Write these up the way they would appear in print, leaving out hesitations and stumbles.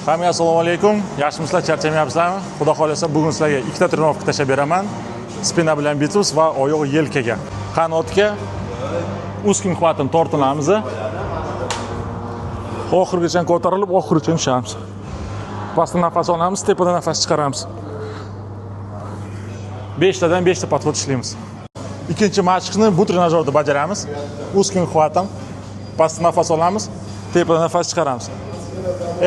Hammaga assalomu alaykum. Yaxshimisizlar, charchamayapsizlarmi? Xudo xolasa bugun sizlarga ikkita trenirovka tashlab beraman. Spina bilan biceps va oyoq yelkaga. Qanotga ustki quvvatini tortilamiz. Oxirigacha ko'tarilib, oxirigacha tushamiz. Pastdan nafas olamiz, tepadan nafas chiqaramiz. 5 tadan 5 ta podxod ishlaymiz. Ikkinchi mashqni bu trenajyorda bajaramiz. Ustki quvvatim, pastdan nafas olamiz, tepadan nafas chiqaramiz.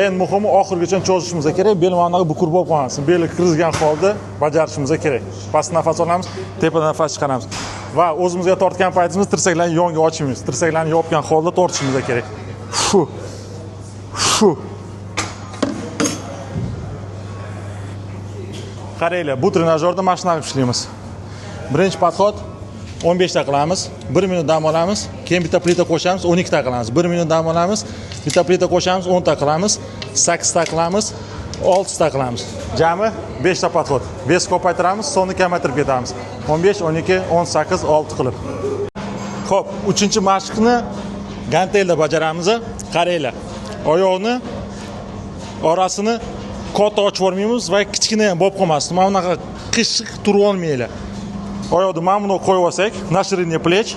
Eng muhimi oxirigacha cho'zishimiz kerak. Bel mana bukur bo'lib qolmasin. Beli kirizgan holda bajarishimiz kerak. Pastdan nafas olamiz, tepadan nafas chiqaramiz. Va o'zimizga tortgan paytimizda tirsaklarni yonga ochmaymiz. Tirsaklarni yopgan holda tortishimiz kerak. Shu. Qaranglar, bu trenajyorda mana shunday ishlaymiz. Birinchi podxod 15 ta qilamiz, 1 minut dam olamiz, keyin bitta plita qo'shamiz, 12 ta qilamiz. 1 minut dam olamiz, bitta plita qo'shamiz, 10 ta qilamiz, 8 ta qilamiz, 6 ta qilamiz. Jami 5 ta podxod. Vес ko'paytiramiz, sonni kamaytirib ketamiz. 15, 12, 18, 6 qilib. Xo'p, 3-mashqni gantelda bajaramiz. Qaranglar. Oyoqni orasini katta ochib olmaymiz va kichkina ham bo'lib qolmasin. Mana bunaqa qiyshiq turib olmaylar. Oyoqni mana buni qo'yib olsak, na shiriniya plech.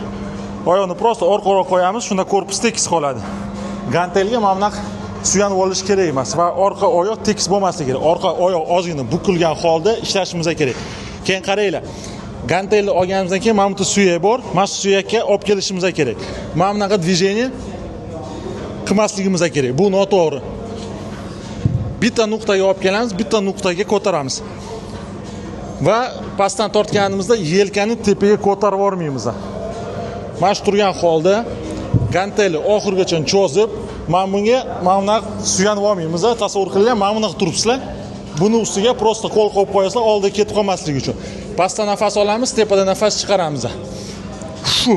Oyoqni prosta orqaga qo'yamiz, shunda korpus tekis qoladi. Gantelga mana bunaqa suyanib olish kerak emas va orqa oyoq tekis bo'lmasligi kerak. Orqa oyoq ozgina bukilgan holda ishlashimiz kerak. Keyin qaranglar. Gantelni olganimizdan keyin mana bu suyak bor, mana shu suyakka olib kelishimiz kerak. Mana bunaqa движение qilmasligimiz kerak. Bu noto'g'ri. Bitta nuqtaga olib kelamiz, bitta nuqtaga ko'taramiz. Va pastdan tortganimizda yelkani tepaga ko'tarib yormaymiz. Mana shu turgan holda gantelni oxirigacha cho'zib, mana bunga mana bunaqa suyanib olmaymiz. Tasavvur qilinglar, mana bunaqa turibsizlar. Buni ustiga prosta qo'l qo'yib qo'yasizlar, oldiga ketib qolmasligi uchun. Pastdan nafas olamiz, tepadan nafas chiqaramiz. Shu.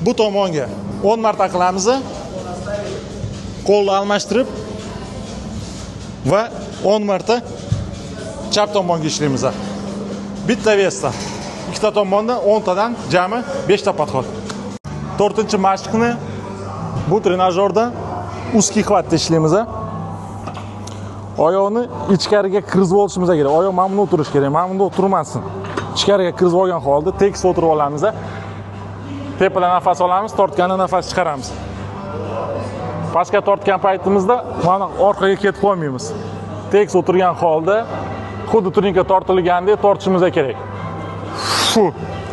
Bu tomonga 10 marta qilamiz. Qo'lni almashtirib va 10 marta chap tomonga ishlaymiz. Bitta vesda. Ikkita tomondan 10 tadan jami 5 ta podxod. 4-mashqni bu trenajyorda ustki quvvatda ishlaymiz. Oyoqni ichkariga kirizib olishimiz kerak. Oyoq mana bunda o'tirish kerak, mana bunda o'tirmasin. Ichkariga kirizib olgan holda tekis o'tirib olamiz. Tepadan nafas olamiz, tortgandan nafas chiqaramiz. Pastga tortgan paytimizda mana orqaga ketib qolmaymiz. Tekis o'tirgan holda xuddi turinka tortilgandek tortishimiz kerak. Shu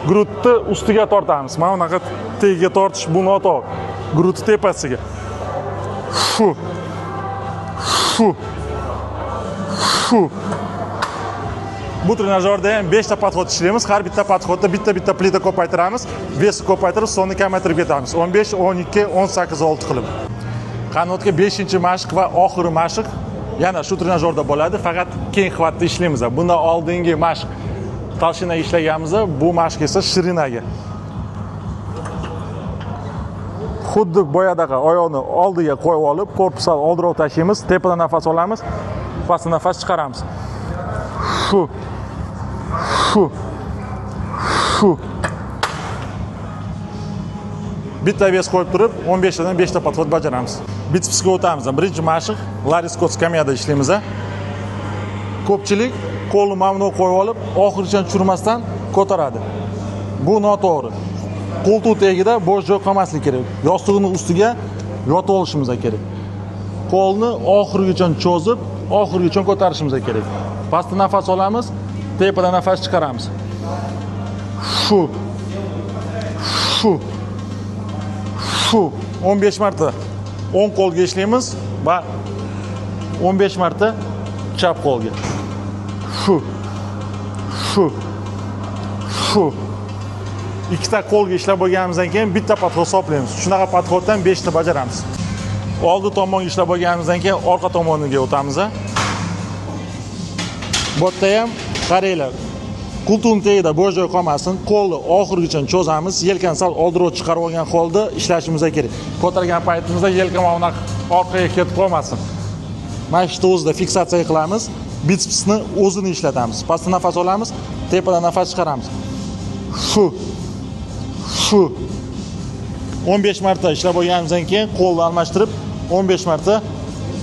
grudni ustiga tortamiz. Mana bunaqa tagiga tortish bu noto'g'ri. Grudni tepasiga. Shu. Bu trenajyorda ham 5 ta podxod ishlaymiz. Har bitta podxodda bitta plita ko'paytiramiz, vesni ko'paytirib, sonni kamaytirib ketamiz. 15, 12, 18, 6 qilib. Qanotga 5-mashq va oxirgi mashq yana shu trenajyorda bo'ladi, faqat keng quvvatda ishlaymiz. Bundan oldingi mashq talshina ishlaganmiz, bu mashq esa shirinaga. Xuddi boyadaqa oyoqni oldiga qo'yib olib, korpusni oldiroq tashlaymiz, tepadan nafas olamiz, pastdan nafas chiqaramiz. Shu. Bitta ves qo'yib turib, 15 tadan 5 ta podxod bajaramiz. Bitsepsga o'tamiz. Birinchi mashq Lariskot skamyada ishlaymiz. Ko'pchilik qo'lni mana buni qo'yib olib, oxirigacha tushirmasdan ko'taradi. Bu noto'g'ri. Qo'ltiq tagida bo'sh joy qolmasligi kerak. Yostiqning ustiga yotib olishimiz kerak. Qo'lni oxirigacha cho'zib, oxirigacha ko'tarishimiz kerak. Pastdan nafas olamiz, tepadan nafas chiqaramiz. Shu. 15 marta o'ng qo'lga ishlaymiz va 15 marta chap qo'lga. Shu. Ikkita qo'lga ishlab bo'lganimizdan keyin bitta podxod hisoblaymiz. Shunaqa podxoddan 5 ta bajaramiz. Oldi tomonga ishlab bo'lganimizdan keyin orqa tomoniga o'tamiz. Bu yerda ham qaranglar. Qo'ltiqning tagida bo'sh joy qolmasin, qo'lni oxirigacha cho'zamiz, yelkani sal oldiroq chiqarib olgan holda ishlashimiz kerak. Ko'targan paytimizda yelka mana orqaga ketib qolmasin. Mana shu o'zida fiksatsiya qilamiz, bitsepsni o'zini ishlatamiz. Pastdan nafas olamiz, tepadan nafas chiqaramiz. Shu. 15 marta ishlab bo'lganimizdan keyin qo'lni almashtirib 15 marta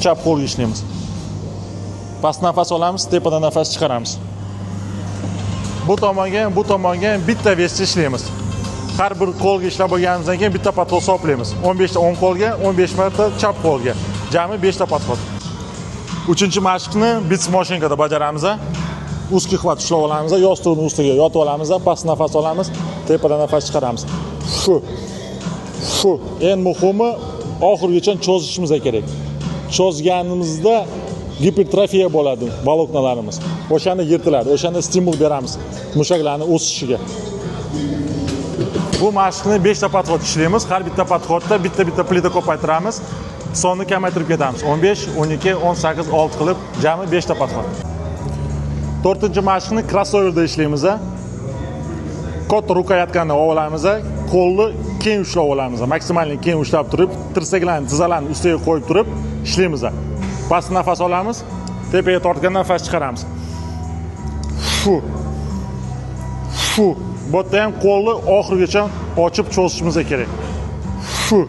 chap qo'lga ishlaymiz. Past nafas olamiz, tepadan nafas chiqaramiz. Bu tomonga bitta vesda ishlaymiz. Har bir qo'lga ishlab bo'lganimizdan keyin bitta podxod hisoblaymiz. 15 ta o'ng qo'lga, 15 marta chap qo'lga. Jami 5 ta podxod. 3-mashqni bits mashinkada bajaramiz. Ustki xvat ushlab olamiz, yostiqni ustiga yotib olamiz, past nafas olamiz, tepadan nafas chiqaramiz. Shu. Eng muhimi oxirigacha cho'zishimiz kerak. Cho'zganimizda gipertrofiya bo'ladi voloknalarimiz. O'shani yirtiladi, o'shanda stimul beramiz mushaklarning o'sishiga. Bu mashqni 5 ta podxod ishlaymiz. Har bitta podxodda bitta plita ko'paytiramiz. Sonni kamaytirib ketamiz. 15, 12, 18, 6 qilib jami 5 ta podxod. 4-mashqni crossoverda ishlaymiz. Katta rukoyatkani olamiz, qo'lni keng ushlab olamiz. Maksimalni keng ushlab turib, tirsaklarni, tizalarni ustiga qo'yib turib ishlaymiz. Past nafas olamiz, tepaga tortgan nafas chiqaramiz. Shu. Bu yerda ham qo'lni oxirigacha ochib cho'zishimiz kerak. Shu.